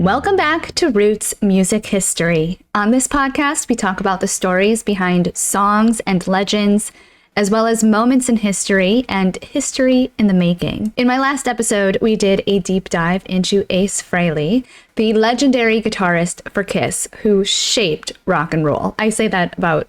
Welcome back to Roots Music History. On this podcast, we talk about the stories behind songs and legends, as well as moments in history and history in the making. In my last episode, we did a deep dive into Ace Frehley, the legendary guitarist for Kiss, who shaped rock and roll. I say that about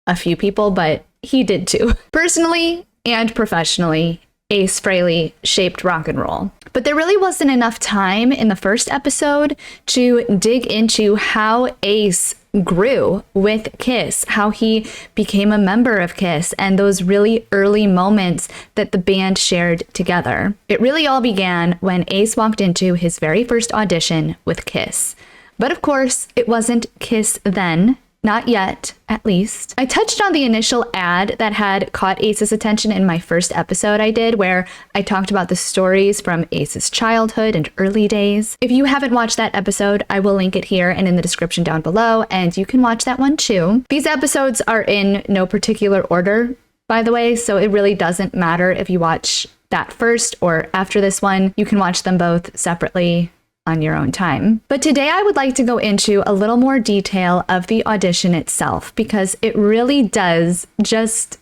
a few people, but he did too. Personally and professionally, Ace Frehley shaped rock and roll. But there really wasn't enough time in the first episode to dig into how Ace grew with Kiss, how he became a member of Kiss, and those really early moments that the band shared together. It really all began when Ace walked into his very first audition with Kiss. But of course, it wasn't Kiss then. Not yet, at least. I touched on the initial ad that had caught Ace's attention in my first episode I did, where I talked about the stories from Ace's childhood and early days. If you haven't watched that episode, I will link it here and in the description down below, and you can watch that one too. These episodes are in no particular order, by the way, so it really doesn't matter if you watch that first or after this one. You can watch them both separately on your own time. But today I would like to go into a little more detail of the audition itself, because it really does just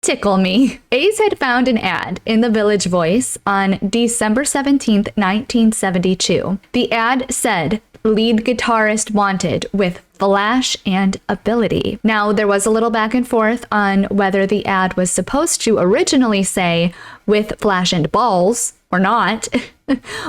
tickle me. Ace had found an ad in the Village Voice on December 17th, 1972. The ad said, "Lead guitarist wanted with flash and ability." Now, there was a little back and forth on whether the ad was supposed to originally say with flash and balls or not.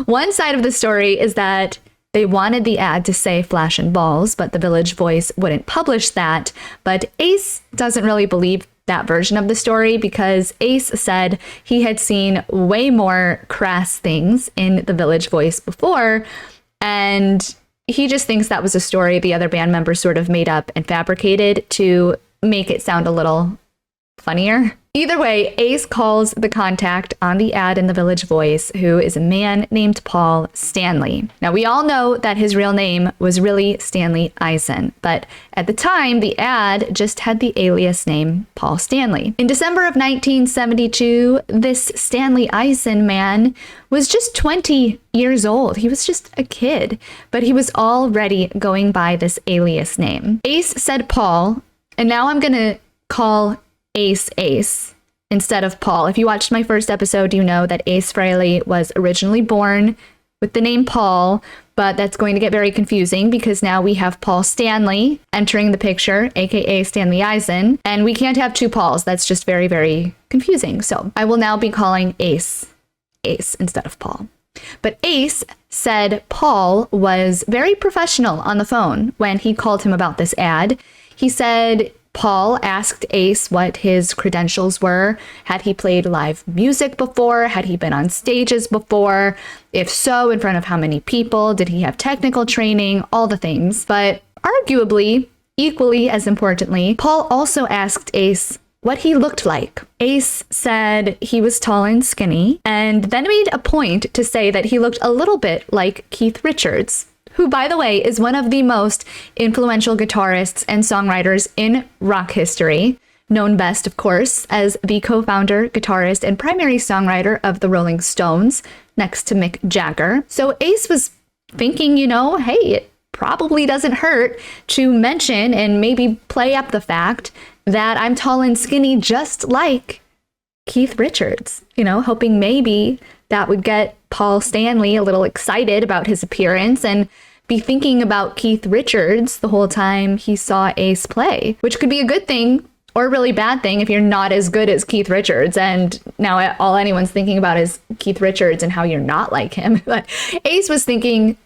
One side of the story is that they wanted the ad to say flash and balls, but the Village Voice wouldn't publish that. But Ace doesn't really believe that version of the story, because Ace said he had seen way more crass things in the Village Voice before, and he just thinks that was a story the other band members sort of made up and fabricated to make it sound a little funnier. Either way, Ace calls the contact on the ad in the Village Voice, who is a man named Paul Stanley. Now, we all know that his real name was really Stanley Eisen, but at the time, the ad just had the alias name Paul Stanley. In December of 1972, this Stanley Eisen man was just 20 years old. He was just a kid, but he was already going by this alias name. Ace said Paul, and now I'm gonna call Ace instead of Paul. If you watched my first episode, you know that Ace Frehley was originally born with the name Paul, but that's going to get very confusing because now we have Paul Stanley entering the picture, aka Stanley Eisen, and we can't have two Pauls. That's just very, very confusing. So I will now be calling Ace instead of Paul. But Ace said Paul was very professional on the phone when he called him about this ad. He said Paul asked Ace what his credentials were. Had he played live music before? Had he been on stages before? If so, in front of how many people? Did he have technical training? All the things. But arguably, equally as importantly, Paul also asked Ace what he looked like. Ace said he was tall and skinny, and then made a point to say that he looked a little bit like Keith Richards, who, by the way, is one of the most influential guitarists and songwriters in rock history, known best, of course, as the co-founder, guitarist, and primary songwriter of the Rolling Stones, next to Mick Jagger. So Ace was thinking, hey, it probably doesn't hurt to mention and maybe play up the fact that I'm tall and skinny just like Keith Richards, hoping maybe that would get Paul Stanley a little excited about his appearance and be thinking about Keith Richards the whole time he saw Ace play, which could be a good thing or a really bad thing if you're not as good as Keith Richards. And now all anyone's thinking about is Keith Richards and how you're not like him. But Ace was thinking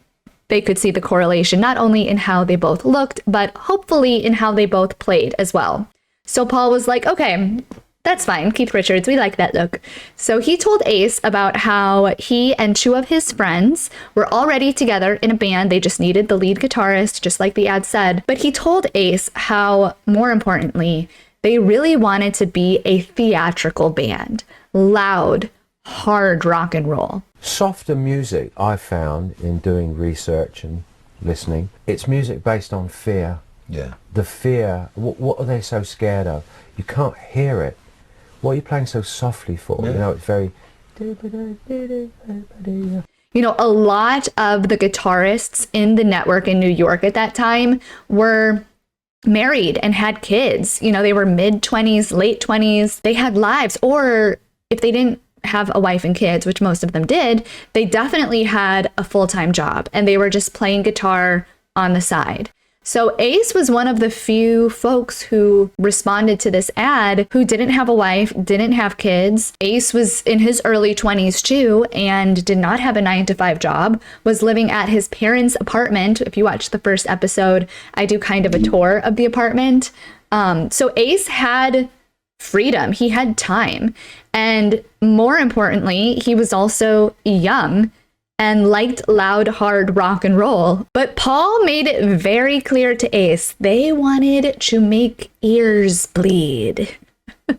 they could see the correlation not only in how they both looked, but hopefully in how they both played as well. So Paul was like, okay, that's fine, Keith Richards, we like that look. So he told Ace about how he and two of his friends were already together in a band. They just needed the lead guitarist, just like the ad said. But he told Ace how, more importantly, they really wanted to be a theatrical band. Loud, hard rock and roll. Softer music, I found in doing research and listening, it's music based on fear. Yeah. The fear, what are they so scared of? You can't hear it. What are you playing so softly for? Yeah. It's very... You know, a lot of the guitarists in the network in New York at that time were married and had kids. You know, they were mid-20s, late 20s. They had lives, or if they didn't have a wife and kids, which most of them did, they definitely had a full-time job and they were just playing guitar on the side. So Ace was one of the few folks who responded to this ad who didn't have a wife, didn't have kids. Ace was in his early 20s too and did not have a 9-to-5 job, was living at his parents' apartment. If you watch the first episode, I do kind of a tour of the apartment. So Ace had freedom, he had time. And more importantly, he was also young and liked loud, hard rock and roll. But Paul made it very clear to Ace they wanted to make ears bleed.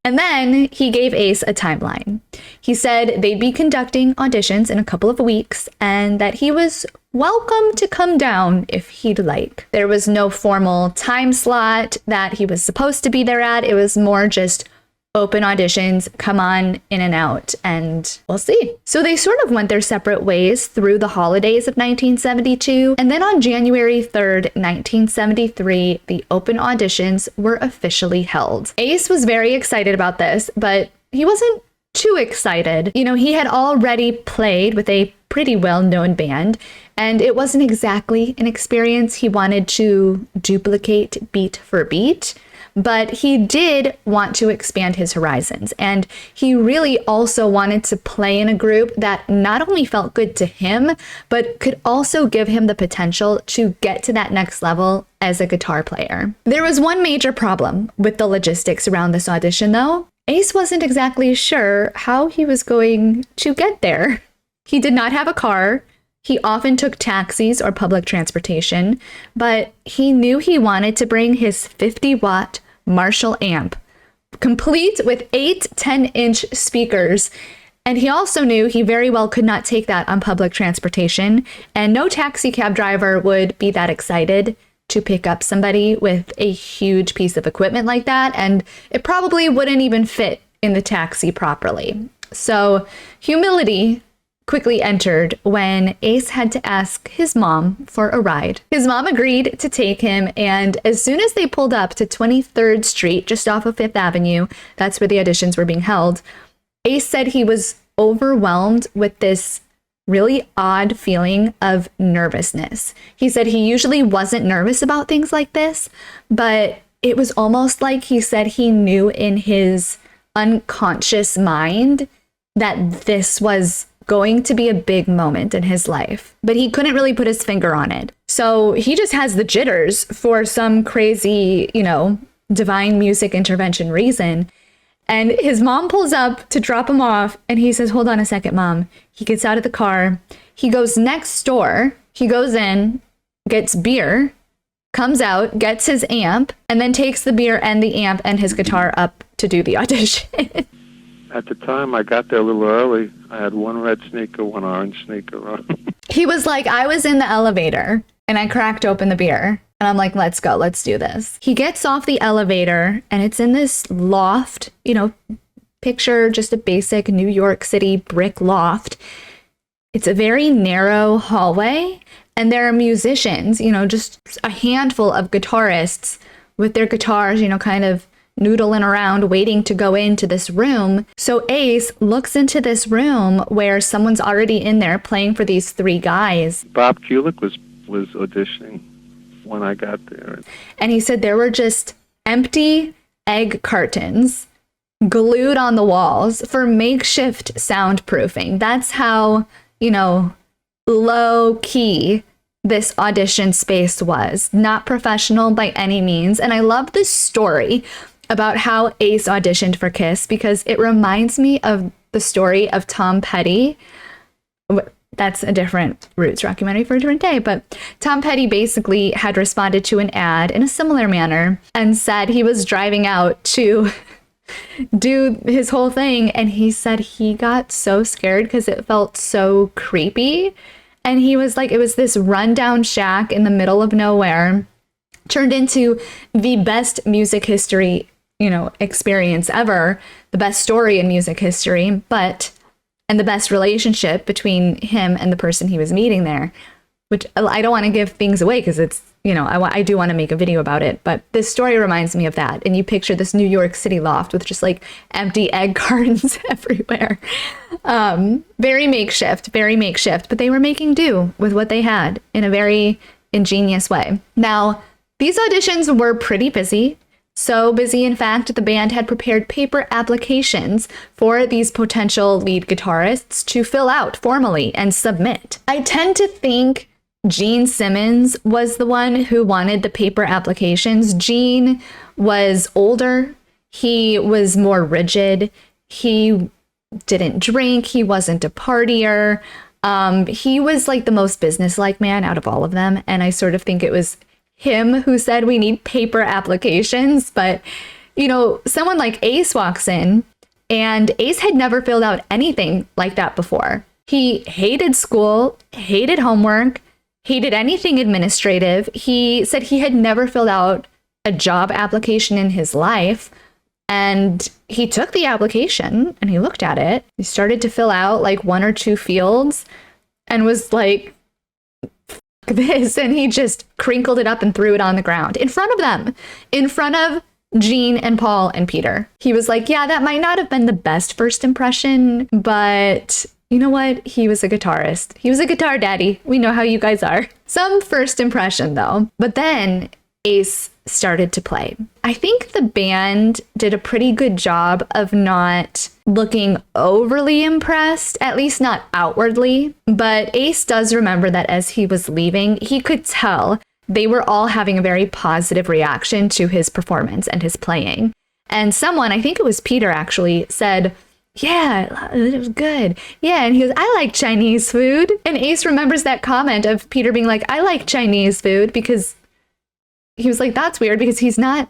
And then he gave Ace a timeline. He said they'd be conducting auditions in a couple of weeks and that he was welcome to come down if he'd like. There was no formal time slot that he was supposed to be there at. It was more just open auditions, come on in and out, and we'll see. So they sort of went their separate ways through the holidays of 1972. And then on January 3rd, 1973, the open auditions were officially held. Ace was very excited about this, but he wasn't too excited. You know, he had already played with a pretty well-known band, and it wasn't exactly an experience he wanted to duplicate beat for beat. But he did want to expand his horizons, and he really also wanted to play in a group that not only felt good to him, but could also give him the potential to get to that next level as a guitar player. There was one major problem with the logistics around this audition, though. Ace wasn't exactly sure how he was going to get there. He did not have a car. He often took taxis or public transportation, but he knew he wanted to bring his 50-watt Marshall amp, complete with 8 10-inch speakers. And he also knew he very well could not take that on public transportation, and no taxi cab driver would be that excited to pick up somebody with a huge piece of equipment like that, and it probably wouldn't even fit in the taxi properly. So humility quickly entered when Ace had to ask his mom for a ride. His mom agreed to take him, and as soon as they pulled up to 23rd Street, just off of 5th Avenue, that's where the auditions were being held, Ace said he was overwhelmed with this really odd feeling of nervousness. He said he usually wasn't nervous about things like this, but it was almost like he said he knew in his unconscious mind that this was going to be a big moment in his life, but he couldn't really put his finger on it. So he just has the jitters for some crazy, divine music intervention reason. And his mom pulls up to drop him off, and he says, "Hold on a second, Mom." He gets out of the car. He goes next door. He goes in, gets beer, comes out, gets his amp, and then takes the beer and the amp and his guitar up to do the audition. At the time, I got there a little early. I had one red sneaker, one orange sneaker on. He was like, I was in the elevator and I cracked open the beer and I'm like, let's go, let's do this. He gets off the elevator and it's in this loft, picture just a basic New York City brick loft. It's a very narrow hallway and there are musicians, just a handful of guitarists with their guitars, kind of noodling around waiting to go into this room. So Ace looks into this room where someone's already in there playing for these 3 guys. Bob Kulick was auditioning when I got there. And he said there were just empty egg cartons glued on the walls for makeshift soundproofing. That's how, low key this audition space was. Not professional by any means. And I love this story about how Ace auditioned for Kiss because it reminds me of the story of Tom Petty. That's a different Roots documentary for a different day, but Tom Petty basically had responded to an ad in a similar manner and said he was driving out to do his whole thing, and he said he got so scared because it felt so creepy. And he was like, it was this rundown shack in the middle of nowhere, turned into the best music history experience ever, the best story in music history. But and the best relationship between him and the person he was meeting there, which I don't want to give things away because it's, I do want to make a video about it. But this story reminds me of that. And you picture this New York City loft with just like empty egg cartons everywhere. Very makeshift, but they were making do with what they had in a very ingenious way. Now, these auditions were pretty busy. So busy, in fact, the band had prepared paper applications for these potential lead guitarists to fill out formally and submit. I tend to think Gene Simmons was the one who wanted the paper applications. Gene was older. He was more rigid. He didn't drink. He wasn't a partier. He was like the most businesslike man out of all of them. And I sort of think it was him who said we need paper applications. But, someone like Ace walks in, and Ace had never filled out anything like that before. He hated school, hated homework, hated anything administrative. He said he had never filled out a job application in his life. And he took the application and he looked at it. He started to fill out like 1 or 2 fields and was like, this, and he just crinkled it up and threw it on the ground in front of them, in front of Gene and Paul and Peter. He was like, yeah, that might not have been the best first impression, but you know what? He was a guitarist. He was a guitar daddy. We know how you guys are. Some first impression though. But then Ace started to play. I think the band did a pretty good job of not looking overly impressed, at least not outwardly. But Ace does remember that as he was leaving, he could tell they were all having a very positive reaction to his performance and his playing. And someone, I think it was Peter actually, said, yeah, it was good. Yeah, and he goes, I like Chinese food. And Ace remembers that comment of Peter being like, I like Chinese food, because he was like, that's weird because he's not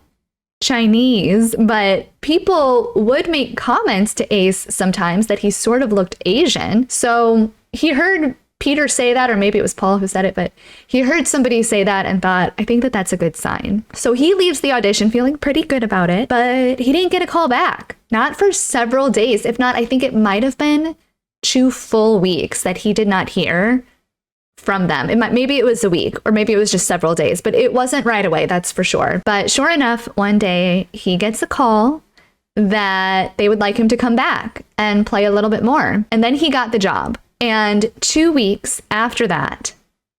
Chinese, but people would make comments to Ace sometimes that he sort of looked Asian. So he heard Peter say that, or maybe it was Paul who said it, but he heard somebody say that and thought, I think that that's a good sign. So he leaves the audition feeling pretty good about it, but he didn't get a call back. Not for several days. If not, I think it might have been 2 full weeks that he did not hear from them. Maybe it was a week, or maybe it was just several days, but it wasn't right away, that's for sure. But sure enough, one day he gets a call that they would like him to come back and play a little bit more. And then he got the job. And 2 weeks after that,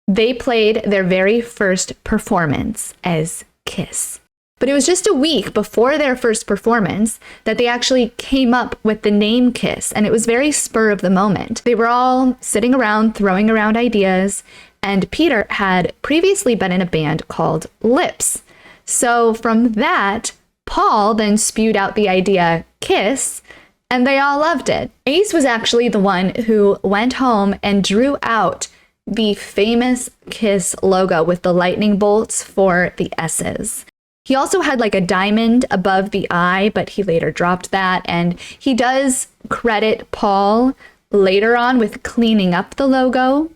they played their very first performance as Kiss. But it was just a week before their first performance that they actually came up with the name Kiss, and it was very spur of the moment. They were all sitting around, throwing around ideas, and Peter had previously been in a band called Lips. So from that, Paul then spewed out the idea Kiss, and they all loved it. Ace was actually the one who went home and drew out the famous Kiss logo with the lightning bolts for the S's. He also had like a diamond above the I, but he later dropped that. And he does credit Paul later on with cleaning up the logo,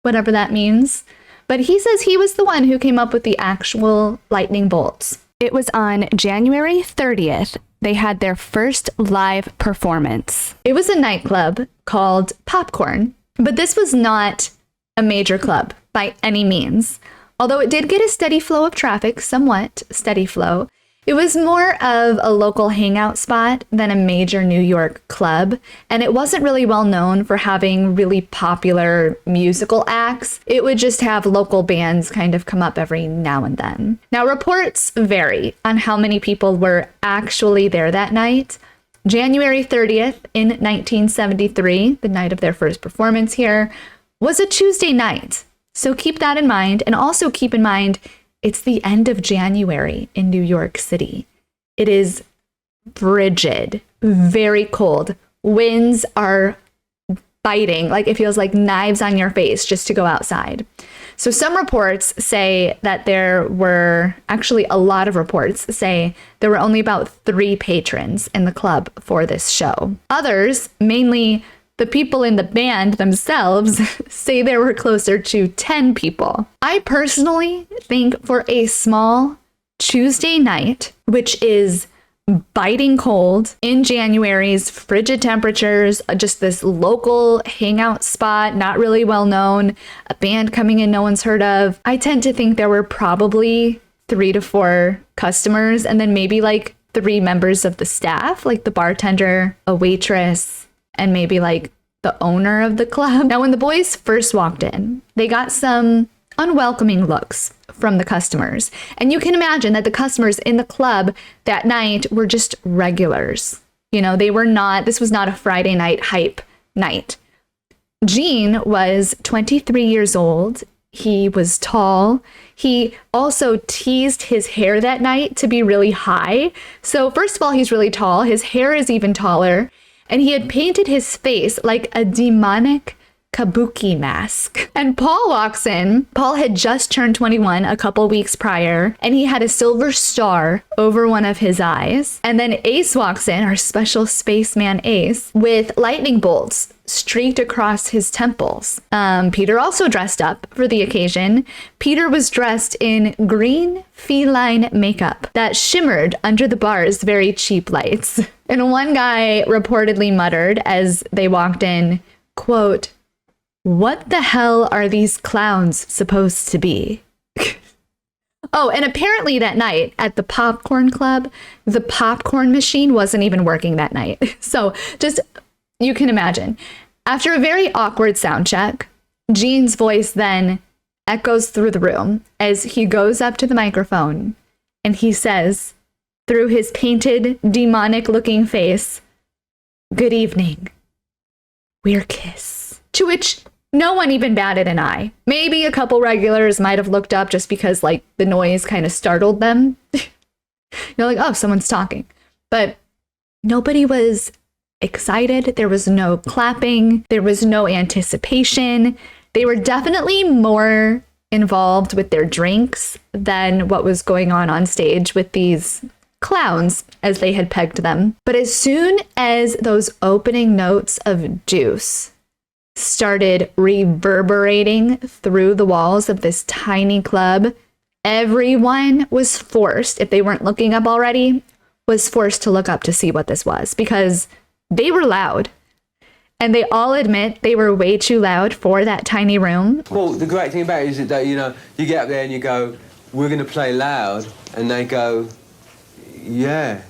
whatever that means. But he says he was the one who came up with the actual lightning bolts. It was on January 30th. They had their first live performance. It was a nightclub called Popcorn, but this was not a major club by any means. Although it did get a steady flow of traffic, somewhat steady flow, it was more of a local hangout spot than a major New York club, and it wasn't really well known for having really popular musical acts. It would just have local bands kind of come up every now and then. Now, reports vary on how many people were actually there that night. January 30th in 1973, the night of their first performance here, was a Tuesday night. So keep that in mind, and also keep in mind, it's the end of January in New York City. It is frigid, very cold. Winds are biting, like it feels like knives on your face just to go outside. So some reports say that there were, actually a lot of reports say there were only about 3 patrons in the club for this show. Others, mainly the people in the band themselves, say there were closer to 10 people. I personally think for a small Tuesday night, which is biting cold in January's frigid temperatures, just this local hangout spot, not really well known, a band coming in no one's heard of. I tend to think there were probably 3 to 4 customers and then maybe like 3 members of the staff, like the bartender, a waitress, and maybe like the owner of the club. Now, when the boys first walked in, they got some unwelcoming looks from the customers. And you can imagine that the customers in the club that night were just regulars. You know, this was not a Friday night hype night. Gene was 23 years old. He was tall. He also teased his hair that night to be really high. So first of all, he's really tall. His hair is even taller. And he had painted his face like a demonic kabuki mask. And Paul walks in. Paul had just turned 21 a couple weeks prior, and he had a silver star over one of his eyes. And then Ace walks in, our special spaceman Ace, with lightning bolts streaked across his temples. Peter also dressed up for the occasion. Peter was dressed in green feline makeup that shimmered under the bar's very cheap lights. And one guy reportedly muttered as they walked in, quote, "What the hell are these clowns supposed to be?" Oh, and apparently that night at the popcorn club, the popcorn machine wasn't even working that night. So just, you can imagine. After a very awkward sound check, Gene's voice then echoes through the room as he goes up to the microphone and he says, through his painted, demonic-looking face, "Good evening. We're Kiss." To which no one even batted an eye. Maybe a couple regulars might have looked up just because, like, the noise kind of startled them. You're like, oh, someone's talking. But nobody was excited. There was no clapping. There was no anticipation. They were definitely more involved with their drinks than what was going on stage with these clowns, as they had pegged them. But as soon as those opening notes of Juice started reverberating through the walls of this tiny club, everyone was forced, if they weren't looking up already, was forced to look up to see what this was, because they were loud. And they all admit they were way too loud for that tiny room. Well, the great thing about it is that, you know, you get up there and you go, "We're going to play loud," and they go, "Yeah."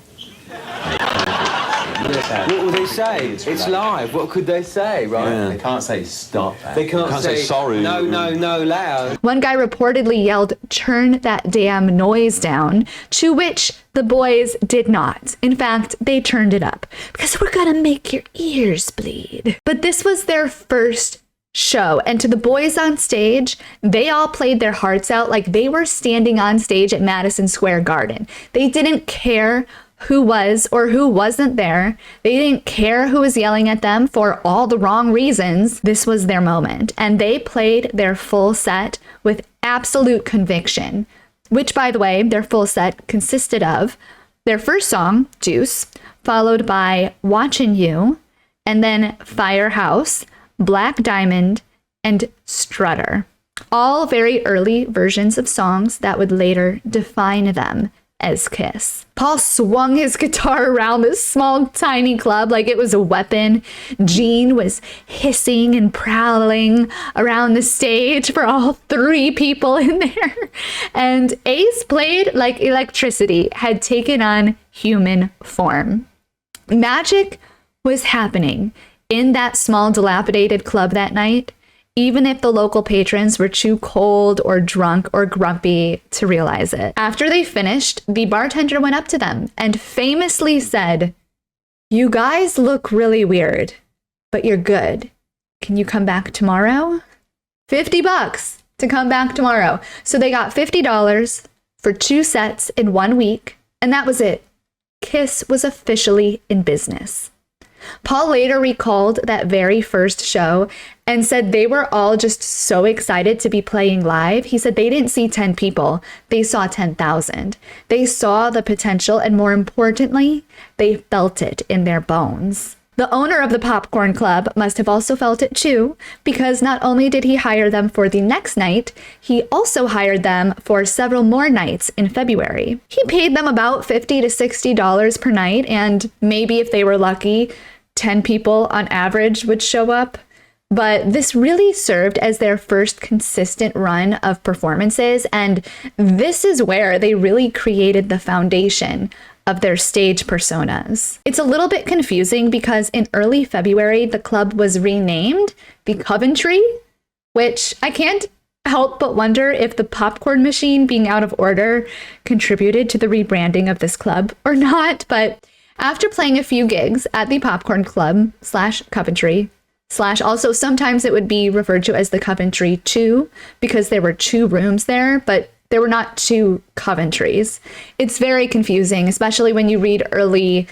What will they say? It's live. What could they say, right? Yeah. They can't say stop. They can't say sorry. No, loud. One guy reportedly yelled, "Turn that damn noise down," to which the boys did not. In fact, they turned it up because we're gonna make your ears bleed. But this was their first show, and to the boys on stage, they all played their hearts out like they were standing on stage at Madison Square Garden. They didn't care who was or who wasn't there. They didn't care who was yelling at them for all the wrong reasons. This was their moment, and they played their full set with absolute conviction, which, by the way, their full set consisted of their first song, Juice, followed by Watchin' You, and then Firehouse, Black Diamond, and Strutter. All very early versions of songs that would later define them as Kiss. Paul swung his guitar around this small, tiny club like it was a weapon. Gene was hissing and prowling around the stage for all 3 people in there. And Ace played like electricity had taken on human form. Magic was happening in that small, dilapidated club that night, even if the local patrons were too cold or drunk or grumpy to realize it. After they finished, the bartender went up to them and famously said, "You guys look really weird, but you're good. Can you come back tomorrow?" $50 to come back tomorrow. So they got $50 for 2 sets in 1 week, and that was it. Kiss was officially in business. Paul later recalled that very first show and said they were all just so excited to be playing live. He said they didn't see 10 people, they saw 10,000. They saw the potential, and more importantly, they felt it in their bones. The owner of the Popcorn Club must have also felt it too, because not only did he hire them for the next night, he also hired them for several more nights in February. He paid them about $50 to $60 per night, and maybe if they were lucky, 10 people on average would show up. But this really served as their first consistent run of performances, and this is where they really created the foundation of their stage personas. It's a little bit confusing because in early February, the club was renamed the Coventry, which I can't help but wonder if the popcorn machine being out of order contributed to the rebranding of this club or not. But after playing a few gigs at the Popcorn Club / Coventry / also sometimes it would be referred to as the Coventry 2 because there were 2 rooms there, but there were not 2 Coventrys. It's very confusing, especially when you read early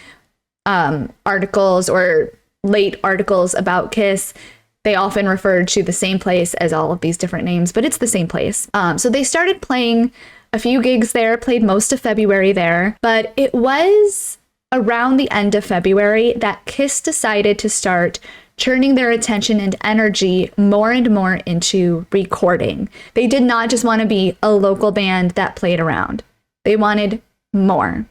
articles or late articles about Kiss. They often referred to the same place as all of these different names, but it's the same place. So they started playing a few gigs there, played most of February there, but it was around the end of February that Kiss decided to start turning their attention and energy more and more into recording. They did not just want to be a local band that played around. They wanted more.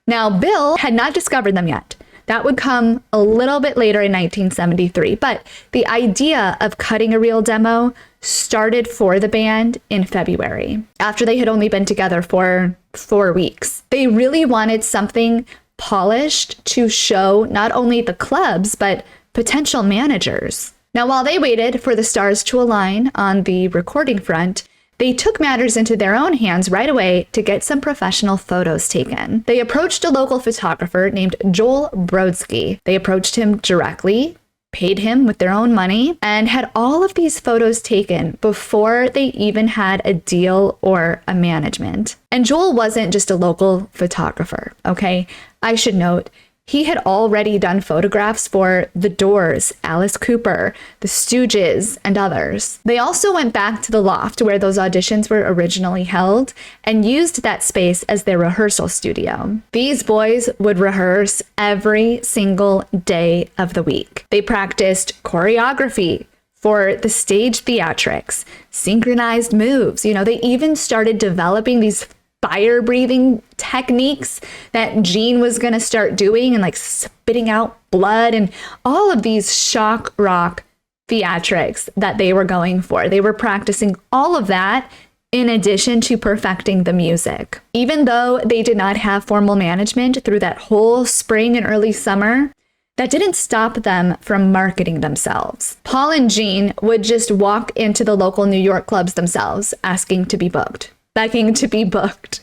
Now, Bill had not discovered them yet. That would come a little bit later in 1973, but the idea of cutting a real demo started for the band in February, after they had only been together for 4 weeks. They really wanted something polished to show not only the clubs, but potential managers. Now, while they waited for the stars to align on the recording front, they took matters into their own hands right away to get some professional photos taken. They approached a local photographer named Joel Brodsky. They approached him directly, paid him with their own money, and had all of these photos taken before they even had a deal or a management. And Joel wasn't just a local photographer, okay? I should note, he had already done photographs for The Doors, Alice Cooper, The Stooges, and others. They also went back to the loft where those auditions were originally held and used that space as their rehearsal studio. These boys would rehearse every single day of the week. They practiced choreography for the stage theatrics, synchronized moves. They even started developing these fire breathing techniques that Gene was going to start doing and like spitting out blood and all of these shock rock theatrics that they were going for. They were practicing all of that in addition to perfecting the music. Even though they did not have formal management through that whole spring and early summer, that didn't stop them from marketing themselves. Paul and Gene would just walk into the local New York clubs themselves, asking to be booked. Begging to be booked.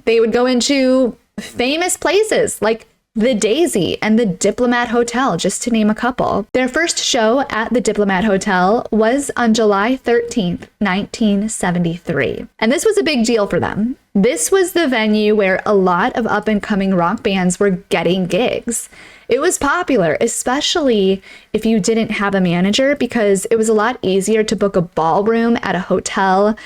They would go into famous places like the Daisy and the Diplomat Hotel, just to name a couple. Their first show at the Diplomat Hotel was on July 13th, 1973. And this was a big deal for them. This was the venue where a lot of up-and-coming rock bands were getting gigs. It was popular, especially if you didn't have a manager, because it was a lot easier to book a ballroom at a hotel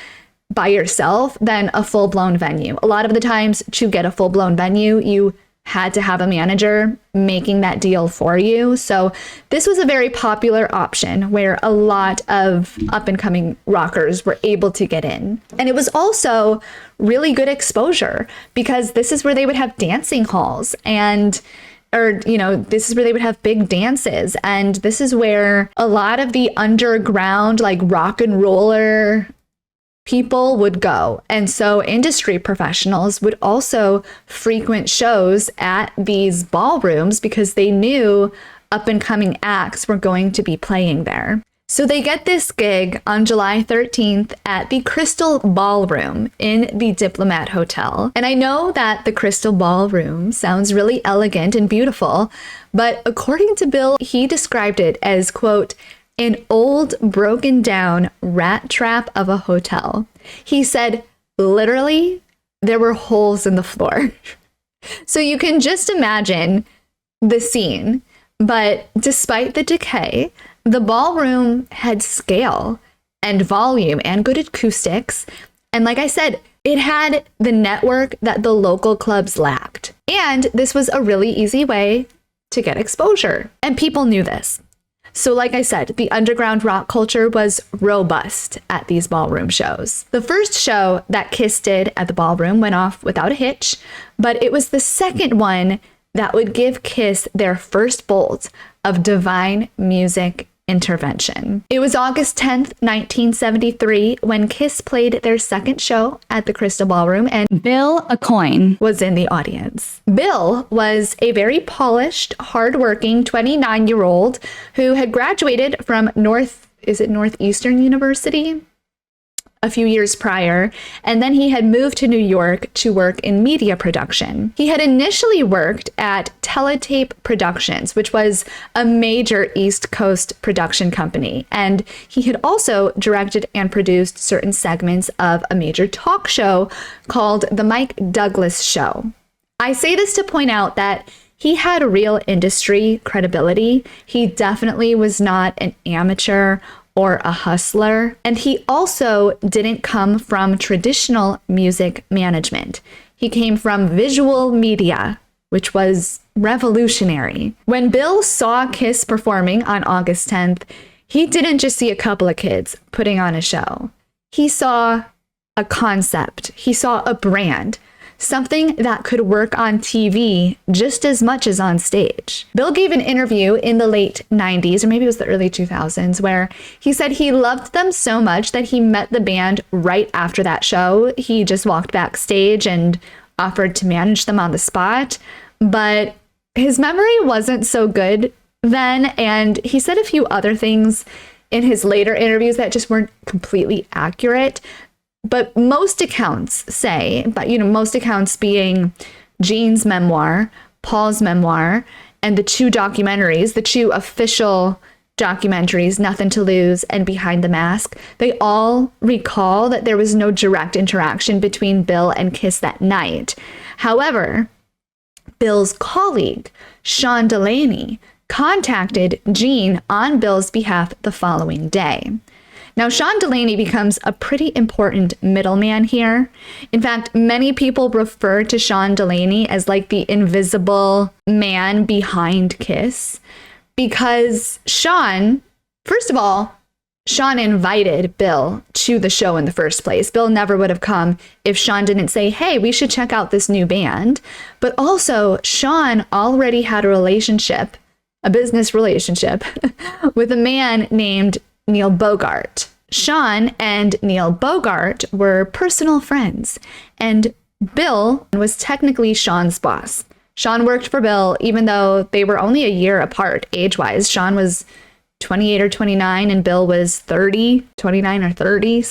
by yourself than a full-blown venue. A lot of the times to get a full-blown venue, you had to have a manager making that deal for you. So this was a very popular option where a lot of up-and-coming rockers were able to get in. And it was also really good exposure because this is where they would have dancing halls this is where they would have big dances. And this is where a lot of the underground, like rock and roller people would go. And so industry professionals would also frequent shows at these ballrooms because they knew up and coming acts were going to be playing there. So they get this gig on July 13th at the Crystal Ballroom in the Diplomat Hotel. And I know that the Crystal Ballroom sounds really elegant and beautiful, but according to Bill, he described it as, quote, an old, broken down rat trap of a hotel. He said, literally, there were holes in the floor. So you can just imagine the scene. But despite the decay, the ballroom had scale and volume and good acoustics. And like I said, it had the network that the local clubs lacked. And this was a really easy way to get exposure. And people knew this. So like I said, the underground rock culture was robust at these ballroom shows. The first show that Kiss did at the ballroom went off without a hitch, but it was the second one that would give Kiss their first bolt of divine music intervention. It was August 10th, 1973, when Kiss played their second show at the Crystal Ballroom, and Bill Aucoin was in the audience. Bill was a very polished, hardworking 29-year-old who had graduated from Northeastern University a few years prior, and then he had moved to New York to work in media production. He had initially worked at Teletape Productions, which was a major East Coast production company, and he had also directed and produced certain segments of a major talk show called The Mike Douglas Show. I say this to point out that he had real industry credibility. He definitely was not an amateur or a hustler. And he also didn't come from traditional music management. He came from visual media, which was revolutionary. When Bill saw Kiss performing on August 10th, he didn't just see a couple of kids putting on a show. He saw a concept. He saw a brand, something that could work on TV just as much as on stage. Bill gave an interview in the late 90s, or maybe it was the early 2000s, where he said he loved them so much that he met the band right after that show. He just walked backstage and offered to manage them on the spot, but his memory wasn't so good then, and he said a few other things in his later interviews that just weren't completely accurate. But most accounts say, most accounts being Gene's memoir, Paul's memoir, and the two documentaries, the two official documentaries, Nothing to Lose and Behind the Mask, they all recall that there was no direct interaction between Bill and Kiss that night. However, Bill's colleague, Sean Delaney, contacted Gene on Bill's behalf the following day. Now, Sean Delaney becomes a pretty important middleman here. In fact, many people refer to Sean Delaney as like the invisible man behind Kiss, because Sean, first of all, Sean invited Bill to the show in the first place. Bill never would have come if Sean didn't say, hey, we should check out this new band. But also, Sean already had a business relationship, with a man named Neil Bogart. Sean and Neil Bogart were personal friends, and Bill was technically Sean's boss. Sean worked for Bill even though they were only a year apart age-wise. Sean was 28 or 29 and Bill was 29 or 30.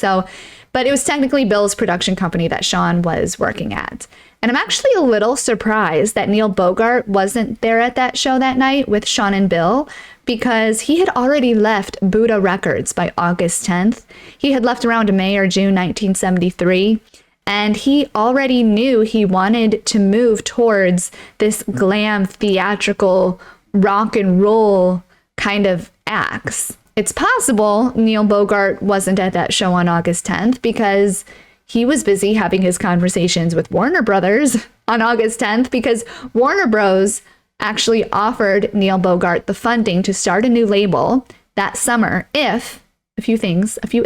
But it was technically Bill's production company that Sean was working at. And I'm actually a little surprised that Neil Bogart wasn't there at that show that night with Sean and Bill, because he had already left Buddha Records by August 10th. He had left around May or June 1973, and he already knew he wanted to move towards this glam, theatrical, rock and roll kind of acts. It's possible Neil Bogart wasn't at that show on August 10th because he was busy having his conversations with Warner Brothers on August 10th, because Warner Bros. Actually offered Neil Bogart the funding to start a new label that summer if, a few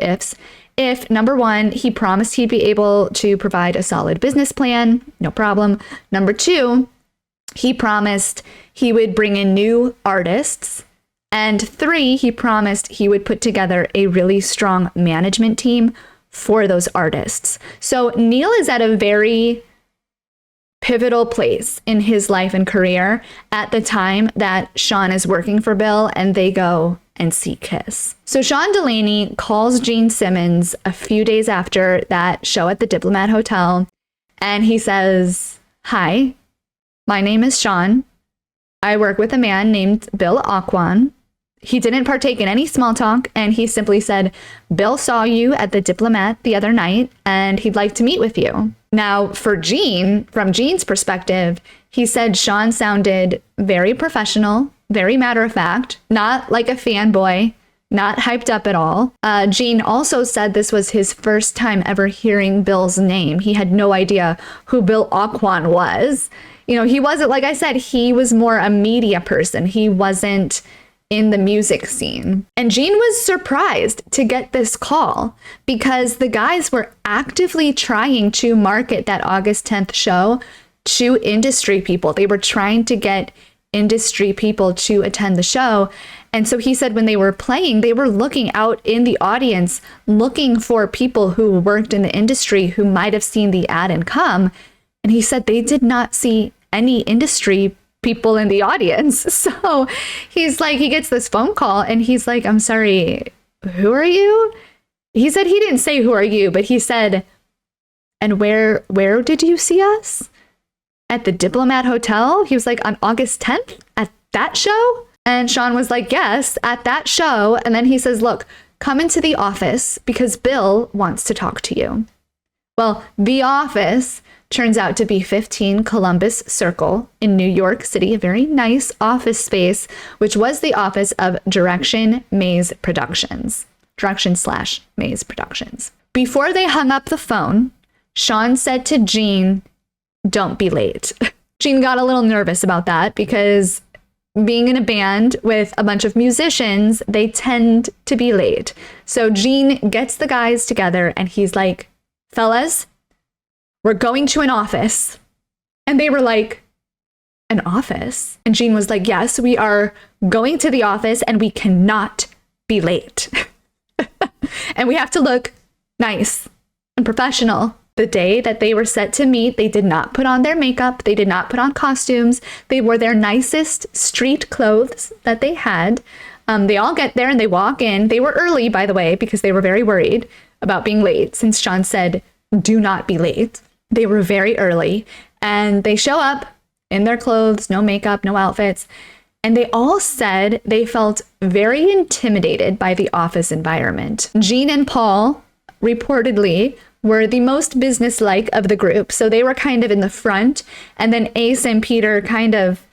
ifs, if, number one, he promised he'd be able to provide a solid business plan, no problem. Number two, he promised he would bring in new artists. And three, he promised he would put together a really strong management team for those artists. So Neil is at a very pivotal place in his life and career at the time that Sean is working for Bill and they go and see Kiss. So Sean Delaney calls Gene Simmons a few days after that show at the Diplomat Hotel, and he says, "Hi, my name is Sean. I work with a man named Bill Aucoin." He didn't partake in any small talk, and he simply said, "Bill saw you at the Diplomat the other night, and he'd like to meet with you." Now, for Gene, from Gene's perspective, he said Sean sounded very professional, very matter-of-fact, not like a fanboy, not hyped up at all. Gene also said this was his first time ever hearing Bill's name. He had no idea who Bill Aucoin was. You know, he wasn't, like I said, he was more a media person. He wasn't in the music scene. And Gene was surprised to get this call because the guys were actively trying to market that August 10th show to industry people. They were trying to get industry people to attend the show. And so he said when they were playing, they were looking out in the audience, looking for people who worked in the industry who might have seen the ad and come. And he said they did not see any industry people in the audience. So he's like, he gets this phone call and he's like, I'm sorry, who are you? He said he didn't say, who are you? But he said, and where did you see us? At the Diplomat Hotel? He was like, on August 10th at that show? And Sean was like, yes, at that show. And then he says, look, come into the office because Bill wants to talk to you. Well, the office turns out to be 15 Columbus Circle in New York City, a very nice office space, which was the office of Direction Maze Productions. Direction/Maze Productions. Before they hung up the phone, Sean said to Gene, don't be late. Gene got a little nervous about that because being in a band with a bunch of musicians, they tend to be late. So Gene gets the guys together and he's like, fellas, we're going to an office. And they were like, an office? And Gene was like, yes, we are going to the office and we cannot be late. And we have to look nice and professional. The day that they were set to meet, they did not put on their makeup. They did not put on costumes. They wore their nicest street clothes that they had. They all get there and they walk in. They were early, by the way, because they were very worried about being late since Sean said, do not be late. They were very early and they show up in their clothes, no makeup, no outfits. And they all said they felt very intimidated by the office environment. Gene and Paul reportedly were the most businesslike of the group. So they were kind of in the front, and then Ace and Peter kind of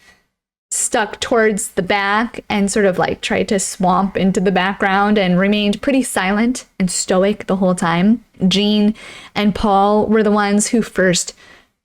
stuck towards the back and sort of like tried to swamp into the background and remained pretty silent and stoic the whole time. Gene and Paul were the ones who first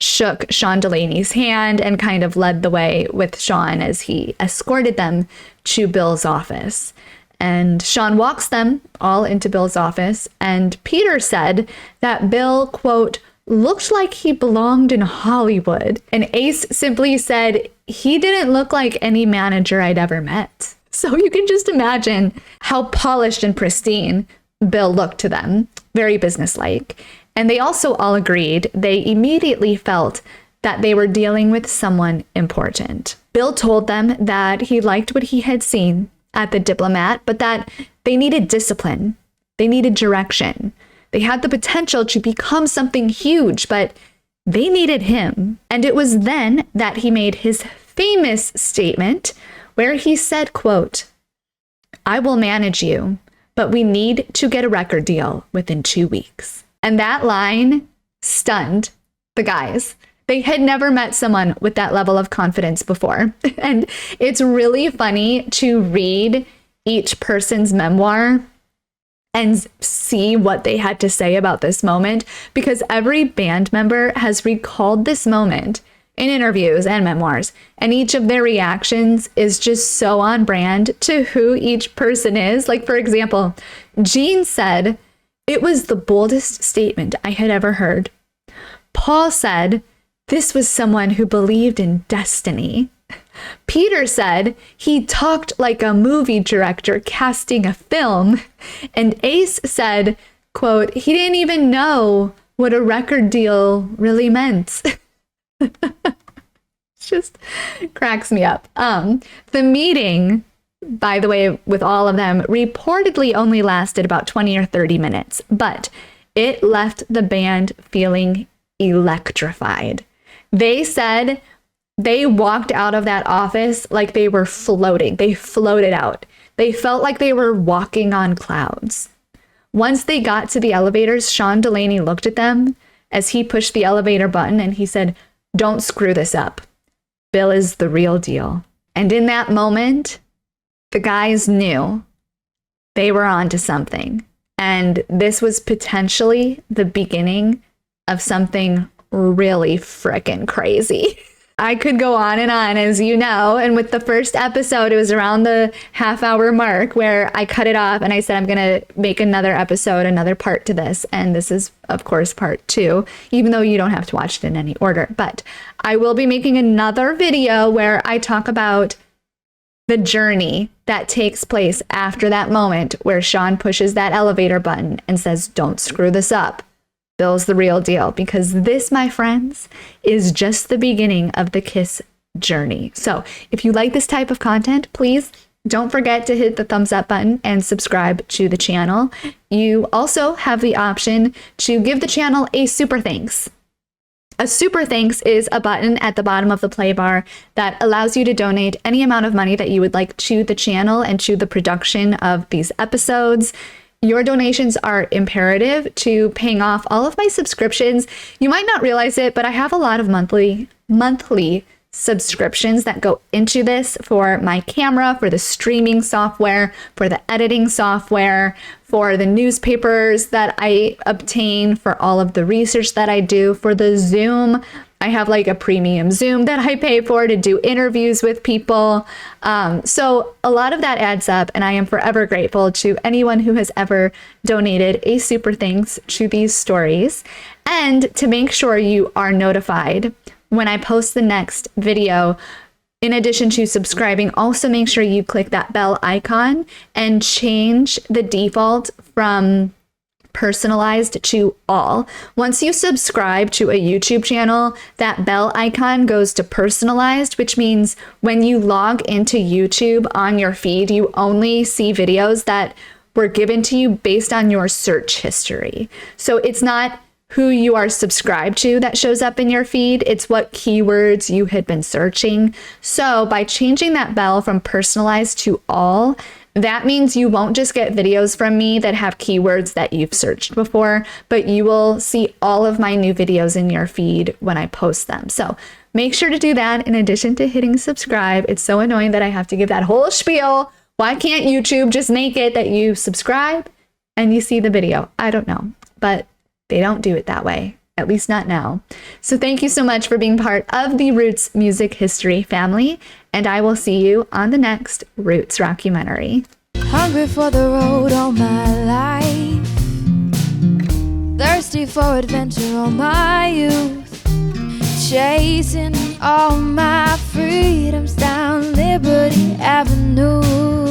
shook Sean Delaney's hand and kind of led the way with Sean as he escorted them to Bill's office. And Sean walks them all into Bill's office, and Peter said that Bill, quote, looked like he belonged in Hollywood. And Ace simply said he didn't look like any manager I'd ever met. So you can just imagine how polished and pristine Bill looked to them, very businesslike. And they also all agreed, they immediately felt that they were dealing with someone important. Bill told them that he liked what he had seen at the Diplomat, but that they needed discipline. They needed direction. They had the potential to become something huge, but they needed him. And it was then that he made his famous statement where he said, quote, I will manage you, but we need to get a record deal within 2 weeks. And that line stunned the guys. They had never met someone with that level of confidence before. And it's really funny to read each person's memoir and see what they had to say about this moment, because every band member has recalled this moment in interviews and memoirs, and each of their reactions is just so on brand to who each person is. Like, for example, Gene said, it was the boldest statement I had ever heard. Paul said, this was someone who believed in destiny. Peter said he talked like a movie director casting a film. And Ace said, quote, he didn't even know what a record deal really meant. It just cracks me up. The meeting, by the way, with all of them, reportedly only lasted about 20 or 30 minutes, but it left the band feeling electrified. They said they walked out of that office like they were floating. They floated out. They felt like they were walking on clouds. Once they got to the elevators, Sean Delaney looked at them as he pushed the elevator button and he said, don't screw this up. Bill is the real deal. And in that moment, the guys knew they were onto something. And this was potentially the beginning of something really frickin' crazy. I could go on and on, as you know. And with the first episode, it was around the half-hour mark where I cut it off and I said, I'm going to make another episode, another part to this. And this is, of course, part 2, even though you don't have to watch it in any order. But I will be making another video where I talk about the journey that takes place after that moment where Sean pushes that elevator button and says, don't screw this up. Bill's the real deal, because this, my friends, is just the beginning of the Kiss journey. So if you like this type of content, please don't forget to hit the thumbs up button and subscribe to the channel. You also have the option to give the channel a super thanks. A super thanks is a button at the bottom of the play bar that allows you to donate any amount of money that you would like to the channel and to the production of these episodes. Your donations are imperative to paying off all of my subscriptions. You might not realize it, but I have a lot of monthly subscriptions that go into this for my camera, for the streaming software, for the editing software, for the newspapers that I obtain, for all of the research that I do, for the Zoom. I have like a premium Zoom that I pay for to do interviews with people. So a lot of that adds up, and I am forever grateful to anyone who has ever donated a super thanks to these stories. And to make sure you are notified when I post the next video, in addition to subscribing, also make sure you click that bell icon and change the default from personalized to all. Once you subscribe to a YouTube channel, that bell icon goes to personalized, which means when you log into YouTube on your feed, you only see videos that were given to you based on your search history. So it's not who you are subscribed to that shows up in your feed, it's what keywords you had been searching. So by changing that bell from personalized to all, that means you won't just get videos from me that have keywords that you've searched before, but you will see all of my new videos in your feed when I post them. So make sure to do that in addition to hitting subscribe. It's so annoying that I have to give that whole spiel. Why can't YouTube just make it that you subscribe and you see the video? I don't know, but they don't do it that way, at least not now. So thank you so much for being part of the Roots Music History family, and I will see you on the next Roots Rockumentary. Hungry for the road all my life, thirsty for adventure all my youth, chasing all my freedoms down Liberty Avenue.